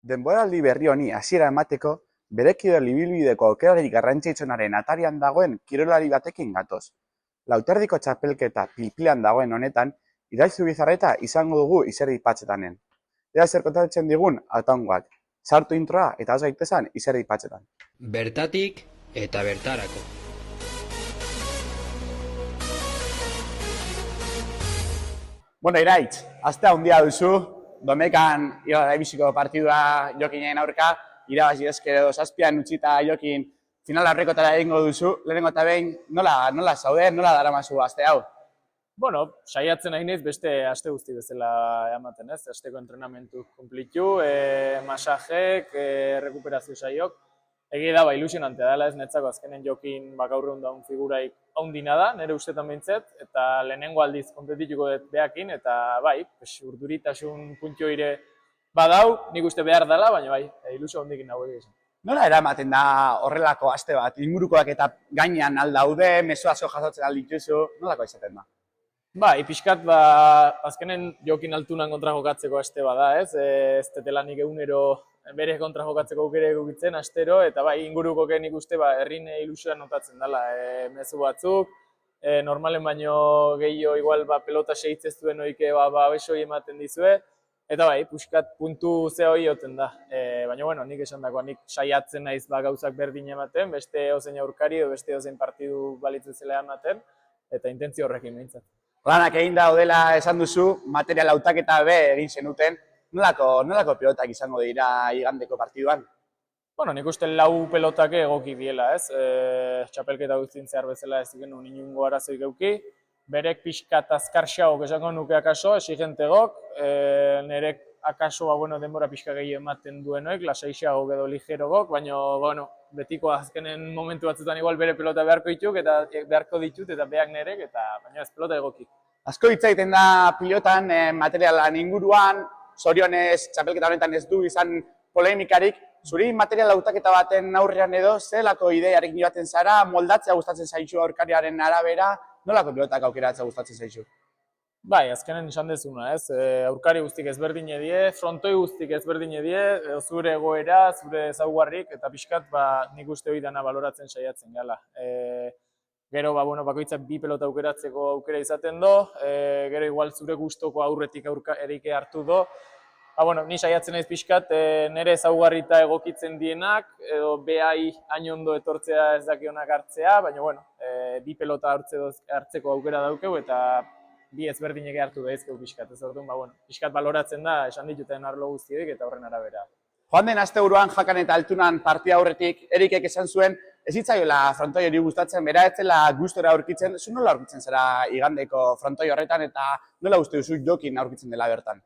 Denboraldi berri honi hasiera emateko, bere kirol ibilbideko aukerarik garrantzitsuenaren atarian dagoen kirolari batekin gatoz. Lauterdiko txapelketa pil-pilean dagoen honetan, Irai Zubizarreta izango dugu izerdi patzetanen. Ea zer kontatzen digun autaungoak. Sartu introa eta has gaitezan izerdi patzetan. Bertatik eta bertarako. Bueno, Iraitz, astea handia duzu, Domekan irabaziko partidua Jokinen aurka, irabazi ezkero zazpian utzita Jokin final aurrekotara egingo duzu, lehenengo eta behin, nola zaude, nola daramazu aste hau? Bueno, saiatzen nahi naiz beste aste guzti bezala ematen, ez? Asteko entrenamentu konplitu, masajek, rekuperazio saiok. Egi da, ilusionantea dela, ez netzako azkenen Jokin gaur egun daun figuraik haundina da, nire ustetan behintzet, eta lehenengo aldiz konpetituko dut behakin, eta bai, urduritasun puntioire badau, nik uste behar dela, baina bai, ilusio hondikin nago egizan. Nola eramaten da horrelako aste bat, ingurukoak eta gainean aldaude, mezu asko jasotzen aldituzu, nolako izaten da? Bai, pixkat, azkenen Jokin altunan kontra jokatzeko aste bada, ez? Ez tetelanik egunero bere kontra jokatzeko aukere egukitzen astero, eta bai, inguruko nik uste herrin ilusioa notatzen dela. Mezu batzuk, normalen baino gehiago igual pelota segitzez duen oike besoi ematen dizue, eta bai, pixkat puntu ze hori oten da. Baina, bueno, nik esan dagoa, nik saiatzen naiz gauzak berdin ematen, beste ozein aurkari edo beste ozein partidu balitzen zela ematen, eta intentzio horrekin behintzat. Lanak egin daudela esan duzu, material hautaketa be egin zenuten, nolako pilotak izango dira igandeko partiduan? Bueno, nik uste lau pelotak egoki biela, ez? Txapelketa guztien zehar bezala ez diken inungo arazoik euki. Berek pixkat azkarxaok esango nuke akaso, exigentegok. Nerek akaso denbora pixka gehi ematen duenoik, lasaixaok edo ligerogok, baina betiko azkenen momentu batzutan igual bere pelota beharko ditut eta beak nerek, eta baina ez pelota egoki. Asko hitz egiten da pilotan materialan inguruan, zorionez txapelketa honetan ez du izan polemikarik, zuri material hautaketa baten aurrean edo, zelako ideiarekin joaten zara, moldatzea gustatzen zaizu aurkariaren arabera, nolako pilotak aukeratzea gustatzen zaizu? Bai, azkenen esan dezuna, ez? Aurkari guztik ezberdin edie, frontoi guztik ezberdin edie, zure egoera, zure ezaugarrik, eta pixkat nik uste hori dana baloratzen saiatzen gala. Gero, bakoitzak bi pelota aukeratzeko aukera izaten do, gero igual zure gustoko aurretik erike hartu do. Ni saiatzen naiz pixkat, nire ezaugarrita egokitzen dienak, edo behai hain ondo etortzea ez dakionak hartzea, baina, bi pelota hartzeko aukera daukeu, eta bi ezberdinek hartu daizkeu pixkat, ez orduan, pixkat baloratzen da, esan dituten arlo guztiek eta horren arabera. Joan den asteburuan Jakan eta Altunan partida aurretik Erikek esan zuen, ez hitzaiola frontoi hori gustatzen, bera ez zela gustora aurkitzen, zu nola aurkitzen zara igandeko frontoi horretan eta nola uste duzu Jokin aurkitzen dela bertan?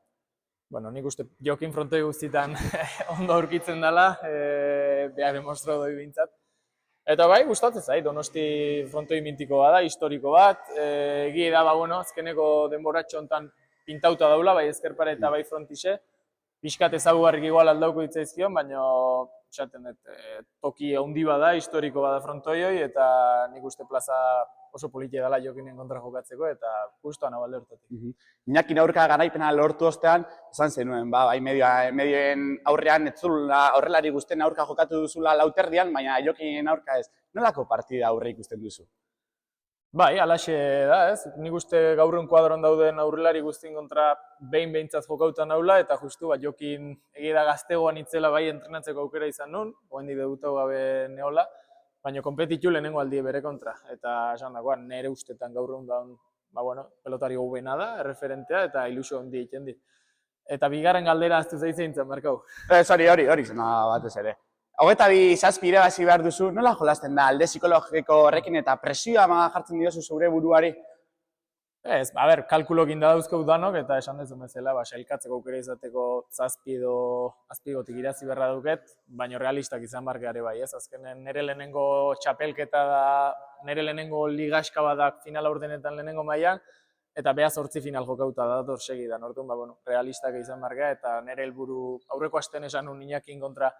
Nik uste Jokin frontoi guztietan ondo aurkitzen dela, behar demostro doi bintzat. Eta bai, gustatzen zait, Donosti frontoi mintiko bada, historiko bat, egi da, azkeneko denboratxo hontan pintauta daula, bai ezkerpare eta bai frontixe, pixkat ezagugarrik igual aldauko ditzaizkion, baina esaten dut, toki handi bada, historiko bada frontoioi, eta nik uste plaza oso politia dela Jokinen kontra jokatzeko, eta gustuan hau alde hortatik. Iñakin aurka garaipena lortu ostean, esan zenuen, bai medioen aurrean etzula horrelari guztien aurka jokatu duzula lauterdian, baina Jokinen aurka ez. Nolako partida aurre ikusten duzu? Bai, alaxe da, ez? Nik uste gaurren kuadron dauden aurrelari guztien kontra behintzat jokautan naula, eta justu Jokin egida gaztegoan itzela bai entrenatzeko aukera izan nun, oendik debutau gabe neola, baina konpetitu lehenengo aldi bere kontra. Eta esan dagoan, nire ustetan gaurren daun, pelotari gobena da, erreferentea, eta ilusio handi egiten dit. Eta bigarren galdera aztu zaizeintzen, Markau. Hori zen batez ere. 22 irabazi behar duzu, nola jolasten da alde psikologiko horrekin eta presioa jartzen diozu zure buruari? Ez, kalkulokin da dauzkau danok, eta esan dezu bezala, sailkatzeko aukera izateko azpigotik irazi beharra duket, baina realistak izan bargeare bai, ez? Azkenen nire lehenengo txapelketa da, nire lehenengo ligaxka badak final aurdenetan lehenengo mailan, eta beha 8 final jokauta dator segidan, orduan, realistak izan bargea, eta nire helburu aurreko astean esan nun Iñakin kontra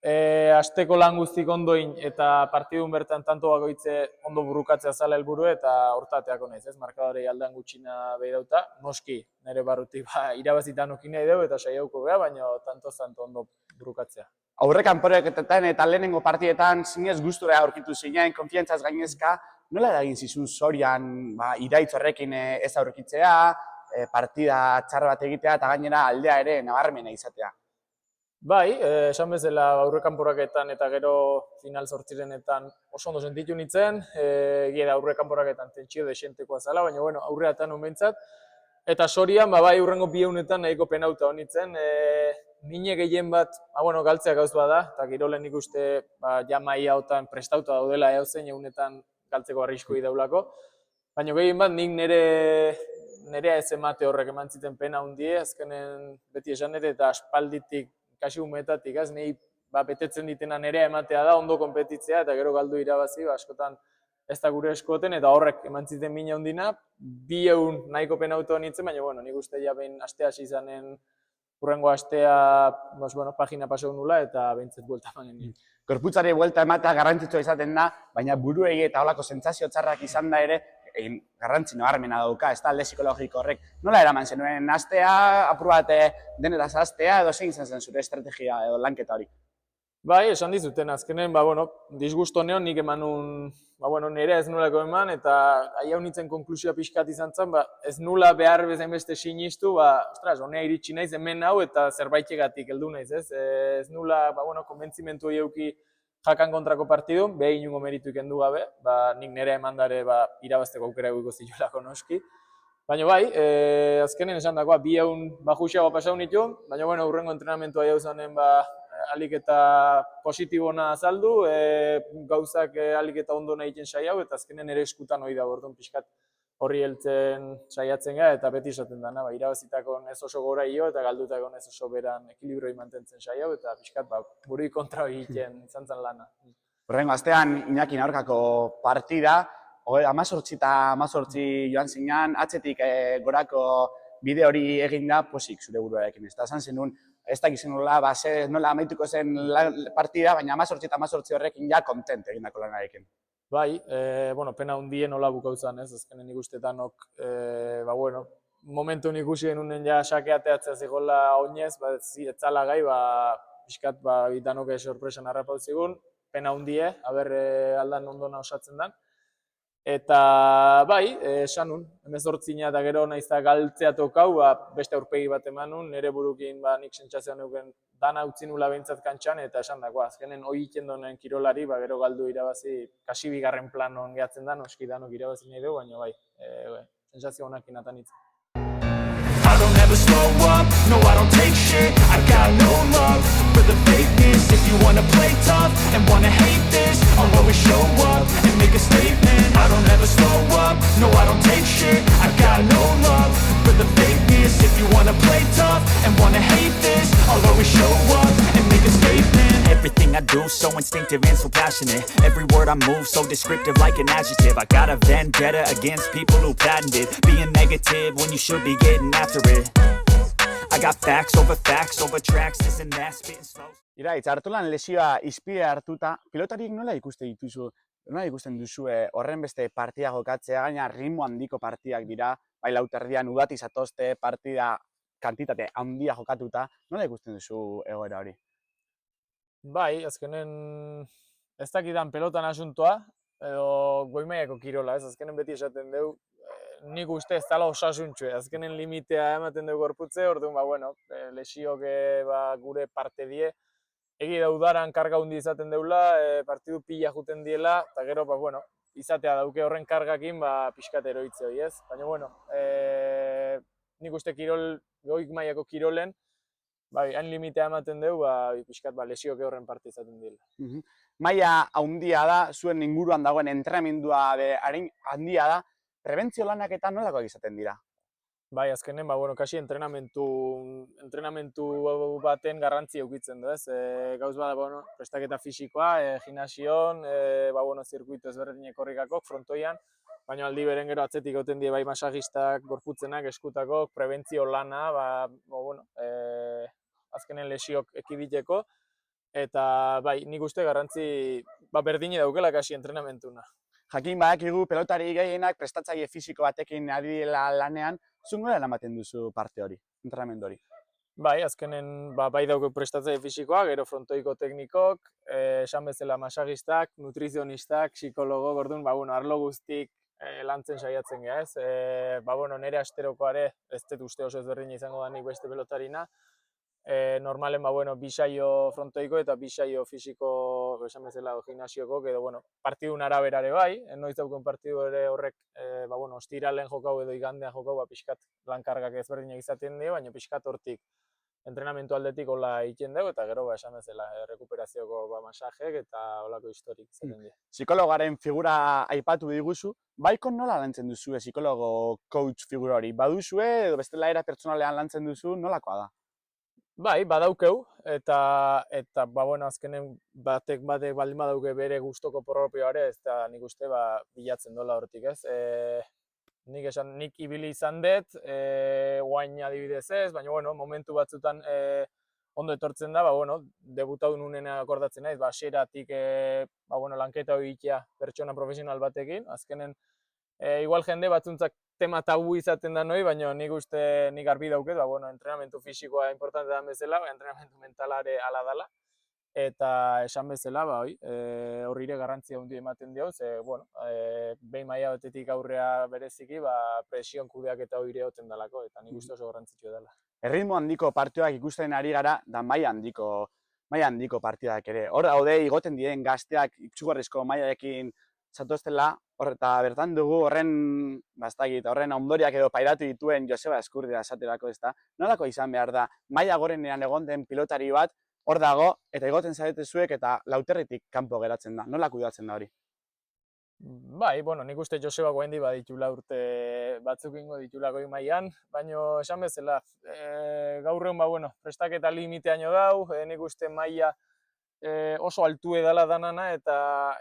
Asteko lan guztik ondoin eta partidun bertan tanto bakoitze ondo burukatzea zala helburu eta hortateako naiz, ez? Markadorei aldean gutxina behirauta, noski, nire barrutik irabazitan okin nahi dugu eta saiauko beha, baina tanto ondo burukatzea. Aurre kanporaketetan eta lehenengo partietan zinez gustura aurkitu zinen, konfiantzaz gainezka, nola eragin zizun zorian iraitz horrekin ez aurkitzea, partida txar bat egitea eta gainera aldea ere nabarmena izatea? Bai, esan bezala aurre kanporaketan eta gero final zortzirenetan oso ondo sentitu nintzen, egia da aurre kanporaketan tentsio desientekoa zala, baina bueno, aurreatan honbentzat. Eta sorian, bai, urrengo biheunetan nahiko penauta honitzen, mine gehien bat, galtzea gauz bada, eta girolen ikuste ja maia hotan prestauta daudela eauzen egunetan galtzeko arriskoi daulako. Baina gehien bat nik nerea ez emate horrek eman ziten pena hundie, azkenen beti esan ere eta aspalditik, kasi umetatik, ez, nahi betetzen ditena nerea ematea da, ondo konpetitzea eta gero galdu irabazi, askotan ez da gure eskoten, eta horrek eman ziten mina hundina, 200 nahiko penauto nintzen, baina, nik uste ja behin astea hasi izanen urrengo astea, pagina pasau nula, eta behintzet buelta emanen nint. Gorputzari buelta ematea garrantzitsua izaten da, baina buruei eta holako sentsazio txarrak izan da ere, garrantzi nabarmena dauka, ez da alde psikologiko horrek. Nola eraman zenuen astea, apur bat denetaz astea, edo zein izan zen zure estrategia edo lanketa hori? Bai, esan dizuten, azkenen, disgusto neon nik eman nire ez nulako eman, eta ahi hau nintzen konklusioa pixkat izan zen, ez nula behar bezain beste sinistu, honea iritsi naiz hemen hau eta zerbaitegatik heldu naiz, ez? Ez nula, konbentzimentu hori euki jakan kontrako partidun, beha inungo meritu ikendu gabe, nik nire emandare irabazteko aukera eguiko zilolako noski. Baina bai, azkenen esan dagoa, 200 bajuxiago pasau nituen, baina urrengo entrenamentua jau zanen alik eta positibona azaldu, gauzak alik eta ondo nahi egiten saiau, eta azkenen ere eskutan hori da, orduan pixkat horri heltzen saiatzen gara, eta beti esaten dana, irabazitako ez oso gora io, eta galdutako ez oso beran ekilibroi mantentzen saiau, eta pixkat burui kontra hori egiten izan zen lana. Horrengo astean Iñakin aurkako partida, 18 eta 18 joan zinean, atzetik gorako bide hori egin da posik zure buruarekin. Ez da, esan zenun, ez dakizen nola amaituko zen partida, baina 18 eta 18 horrekin ja kontent egindako lanarekin. Bai, pena hundien nola bukau zen, ez, azkenen ikustetanok, momentu ikusi genunen ja sakeateatzea zigola oinez, ez zala gai, pixkat danok sorpresan harrapau zigun, pena hundie, aber aldan ondona osatzen dan. Eta bai, esan nun, 18 eta gero nahiz eta galtzea tokau, beste aurpegi bat eman nun, nire burukin nik sentsazioa neuken dana utzi nula behintzat kantxan, eta esan dako, azkenen hori egiten donen kirolari, gero galdu irabazi, kasi bigarren planon gehatzen da, noski danok irabazi nahi dugu, baina bai, sentsazio honakin atan itzen. I don't ever slow up, no I don't take shit, I got no love for the fakeness. If you wanna play tough and wanna hate this, I'll always show up and make a statement. I don't ever slow up, no I don't take shit, I got no love for the fakeness. If you wanna play tough and wanna hate this, I'll always show up and make a statement. Everything I do so instinctive and so passionate. Every word I move so descriptive like an adjective. I got a vendetta against people who patented being negative when you should be getting after it. I got facts over tracks, this and that, spitting slow. Iraitz, Artolan lesioa izpide hartuta, pilotariek nola ikusten duzue horren beste partida jokatzea, gaina ritmo handiko partidak dira, bai lauterdian udati zatozte partida kantitate handia jokatuta, nola ikusten duzu egoera hori? Bai, azkenen ez dakidan pelotan asuntoa, edo goi-mailako kirola, ez, azkenen beti esaten dugu, nik uste ez dala osasuntxue, azkenen limitea ematen dugu gorputze, orduan, lesiok gure parte die, egi da udaran karga hundi izaten deula, partidu pila juten diela, eta gero, izatea dauke horren kargakin, pixkat eroitze hori, ez? Baina, nik uste goik mailako kirolen, hain limitea ematen dugu, pixkat lesiok horren parte izaten dira. Maila handia da, zuen inguruan dagoen entrenamendua handia da, prebentzio lanak eta nolakoak izaten dira? Bai, azkenen, kasi entrenamentu baten garrantzi eukitzen du, ez? Gauz bada, prestaketa fisikoa, gimnasion, zirkuito ezberdinek horrikakok, frontoian, baina aldi beren gero atzetik goten die bai masagistak, gorputzenak, eskutakok, prebentzio lana, azkenen lesiok ekiditeko, eta bai, nik uste garrantzi berdine daukela kasi entrenamentuna. Jakin badakigu pelotari gehienak prestatzaile fisiko batekin ari dela lanean, zu nola eramaten duzu parte hori, entrenamendu hori? Bai, azkenen bai dauke prestatzaile fisikoak, gero frontoiko teknikok, esan bezala masagistak, nutrizionistak, psikologok, orduan, arlo guztik lantzen saiatzen gara, ez? Nire asterokoare, ez dut uste oso ezberdina izango da nik beste pelotarina, normalen, bi saio frontoiko eta bi saio fisiko, esan bezala, gimnasioko, edo, partidun araberare bai, noiz dauken partidu ere horrek, ostiralen jokau edo igandean jokau, pixkat lankargak ezberdinak izaten dira, baina pixkat hortik entrenamentu aldetik hola egiten dugu, eta gero, esan bezala, rekuperazioko masajek eta holako historik izaten dira. Psikologaren figura aipatu diguzu, baiko nola lantzen duzu psikologo coach figura hori? Baduzue edo bestela era pertsonalean lantzen duzu, nolakoa da? Bai, badaukeu, eta azkenen batek baldin badauke bere gustoko propioare, ez da nik uste bilatzen dola hortik, ez? Nik ibili izan dut, guain adibidez ez, baina momentu batzutan ondo etortzen da, debutatu nunen akordatzen naiz, hasieratik lanketa hori egitea pertsona profesional batekin, azkenen igual jende batzuntzak tema tabu izaten da noi, baina nik uste nik garbi dauket, entrenamentu fisikoa importante da bezala, entrenamentu mentalare ala dala, eta esan bezala, horri ere garrantzia handi ematen dio, ze, behin maila batetik aurrea bereziki, presion kudeaketa hori ere oten dalako, eta nik uste oso garrantzitsua dela. Erritmo handiko partidak ikusten ari gara, da maila handiko partidak ere. Hor daude igoten diren gazteak itsugarrizko mailarekin zatoztela, eta bertan dugu horren ondoriak edo pairatu dituen Joseba Ezkurdia esaterako, ezta? Nolako izan behar da, maila gorenean egon den pilotari bat, hor dago, eta igoten zarete zuek eta lauterritik kanpo geratzen da. Nola kudeatzen da hori? Bai, nik uste Joseba goendi baditula urte batzuk ingo ditula goi mailan, baina esan bezala, gaur egun prestaketa limiteaino dau, nik uste maila oso altu edala danana, eta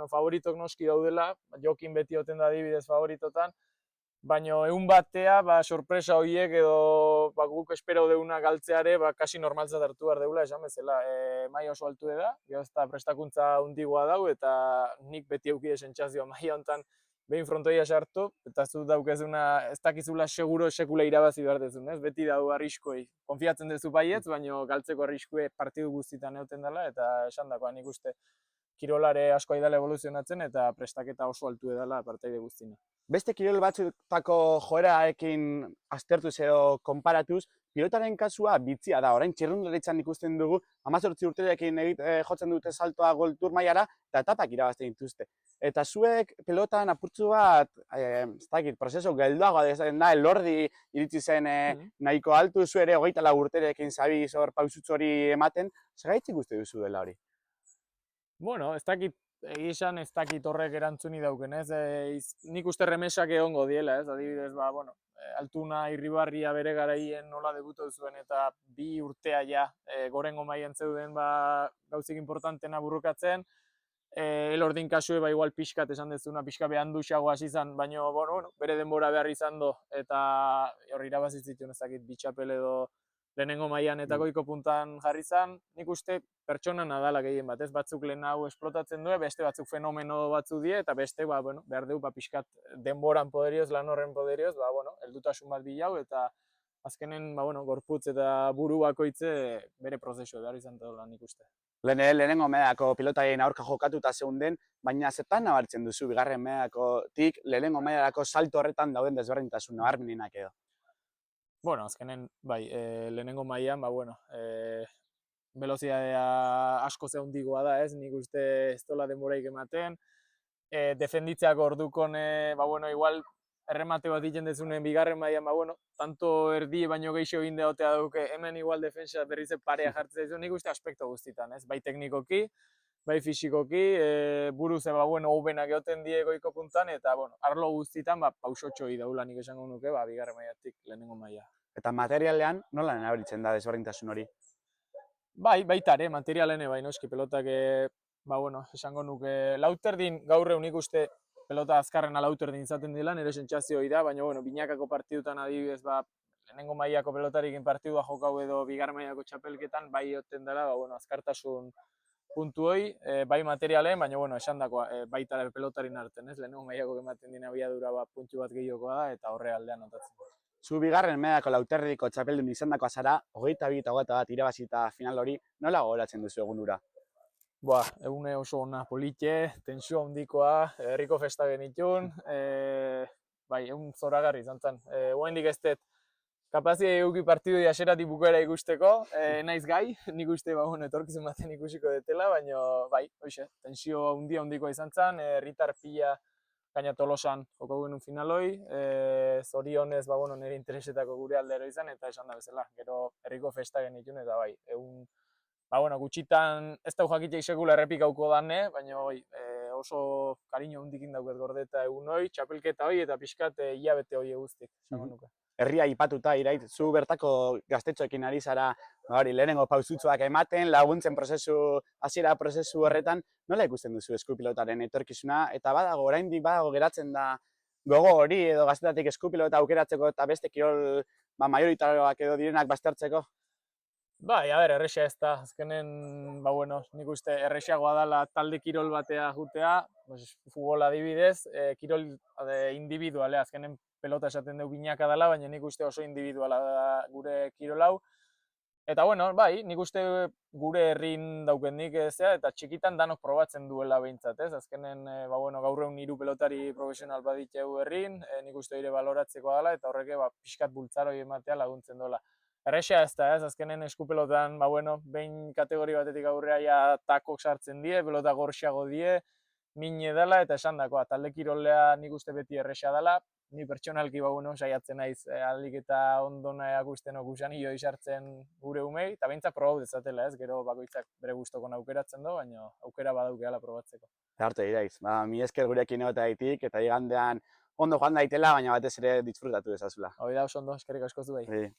favoritok noski daudela, Jokin beti oten da adibidez favoritotan, baina egun batea, sorpresa horiek edo guk espero deuna galtzeare, kasi normaltzat hartu behar deula, esan bezala, maila oso altu eda, eta prestakuntza hundigoa dau, eta nik beti eukide sentsazioa maila honetan behin frontoia sartu, eta zu daukezuna ez dakizula seguro sekula irabazi behar dezun, ez? Beti dau arriskoi. Konfiatzen dezu baietz, baina galtzeko arriskue partidu guztietan egoten dela, eta esan dakoa nik uste kirolare asko aidala evoluzionatzen, eta prestaketa oso altu edala partaide guztina. Beste kirol batzutako joeraekin aztertuz edo konparatuz, pilotaren kasua bitzia da. Orain txirrindularitzan ikusten dugu, 18 urterekin jotzen dute saltoa World Tour mailara, eta etapak irabazten dituzte. Eta zuek pilotan apurtzu bat, ez dakit, prozesu geldoagoa dezaten da, elordi iritsi zen nahiko altu, zu ere 24 urterekin zabiz hor pausutxo hori ematen, zergaitzik uste duzu dela hori? Ez dakit, egizan ez dakit horrek erantzuni dauken, ez? Nik uste remesak egongo diela, ez? Adibidez, Altuna Irribarria bere garaien nola debutu zuen eta 2 urtea ja gorengo mailan zeuden gauzik importantena burrukatzen. Elordin kasue igual pixkat esan dezuna, pixka behanduxago hasi izan, baina bere denbora behar izan do, eta hor irabazi zituen ezakit bitxapel edo lehenengo mailan eta goiko puntan jarri izan, nik uste pertsona nadala gehien bat, ez batzuk lehen hau esplotatzen du, beste batzuk fenomeno batzu die, eta beste behar dugu pixkat denboran poderioz, lan horren poderioz, heldutasun bat bilau, eta azkenen gorputz eta buru bakoitze bere prozesu behar izan dela nik uste. Lehenengo mailako pilotarien aurka jokatuta zeunden, baina zertan nabaritzen duzu bigarren mailakotik lehenengo mailarako salto horretan dauden desberdintasun nabarmenenak edo? Azkenen, lehenengo mailan, velozidadea asko zehundigoa da, ez? Nik uste ez dola denboraik ematen. Defenditzeako ordukon, igual erremate bat egiten dezunen bigarren mailan, tanto erdi baino gehiago egin deotea duke, hemen igual defensa berriz parea jartzen zaizu, nik uste aspekto guztitan, ez? Bai teknikoki, bai fisikoki, buruz hobenak egoten die goiko puntan, eta arlo guztitan pausotxo daula nik esango nuke, bigarren mailatik lehenengo maila. Eta materialean nola nabaritzen da desberdintasun hori? Baita ere, materialene noski pelotak, esango nuke, lauterdin gaur egun ikuste pelota azkarrena lauterdin izaten dela, nire sentsazio hori da, baina binakako partidutan adibidez, lehenengo mailako pelotarikin partidua jokau edo bigarren mailako txapelketan, bai oten dela, azkartasun puntu hoi, bai materialen, baina, esandakoa, baita pelotarin arten, ez? Lehenengo mailako ematen dina abiadura puntu bat gehiokoa da, eta horre aldean notatzen. Zu bigarren mailako Lauterdiko txapeldun izandakoa zara, 22 eta 21 irabazita final hori, nola gogoratzen duzu egun hura? Egune oso ona polite, tensio handikoa, herriko festa genitun, egun zoragarri izan zen. Oraindik ez dut kapazia eduki partidoi hasieratik bukaera ikusteko, naiz gai, nik uste etorkizun baten ikusiko detela, baina hoxe, tensio handikoa izan zen, herritar pila gaina Tolosan joko genuen finaloi, zorionez nire interesetako gure aldero izan, eta esan da bezala, gero herriko festa genitun, eta egun gutxitan ez da jakitzeik sekula errepikauko dane, baina oso kariño hundikin dauket gordeta egun hoi, txapelketa hoi eta pixkat hilabete hoi guztik, esango nuke. Herria aipatuta, Irait, zu bertako gaztetxoekin ari zara, lehenengo pausutxoak ematen, laguntzen hasiera prozesu horretan, nola ikusten duzu eskupilotaren etorkizuna, eta oraindik badago geratzen da gogo hori edo gaztetatik eskupilota aukeratzeko eta beste kirol majoritarioak edo direnak baztertzeko? Erresa ez da, azkenen, nik uste erresagoa dela talde kirol batea jutea, futbol adibidez, kirol individualea, azkenen pelota esaten dugu binaka dela, baina nik uste oso individuala da gure kirol hau. Eta nik uste gure herrin daukendik ezea, eta txikitan danok probatzen duela behintzat, ez? Azkenen, gaur egun 3 pelotari profesional baditeu herrin, nik uste ere baloratzeko dela, eta horreke pixkat bultzaroi ematea laguntzen dola. Erresa ez da, ez? Azkenen eskupelotan, behin kategori batetik aurrea takok sartzen die, pelota gorxiago die, mine dela, eta esan dakoa, talde kirolea nik uste beti erresa dela, ni pertsonalki saiatzen naiz ahalik eta ondona erakusten okusan hioi sartzen gure umei, eta behintzat probau dezatela, ez? Gero bakoitzak bere gustokon aukeratzen du, baina aukera badaukeala probatzeko. Arte, Iraiz, mi esker gurekin egotaitik, eta igandean ondo joan daitela, baina batez ere disfrutatu dezazula. Hoi da oso ondo, eskerrik asko zu bai.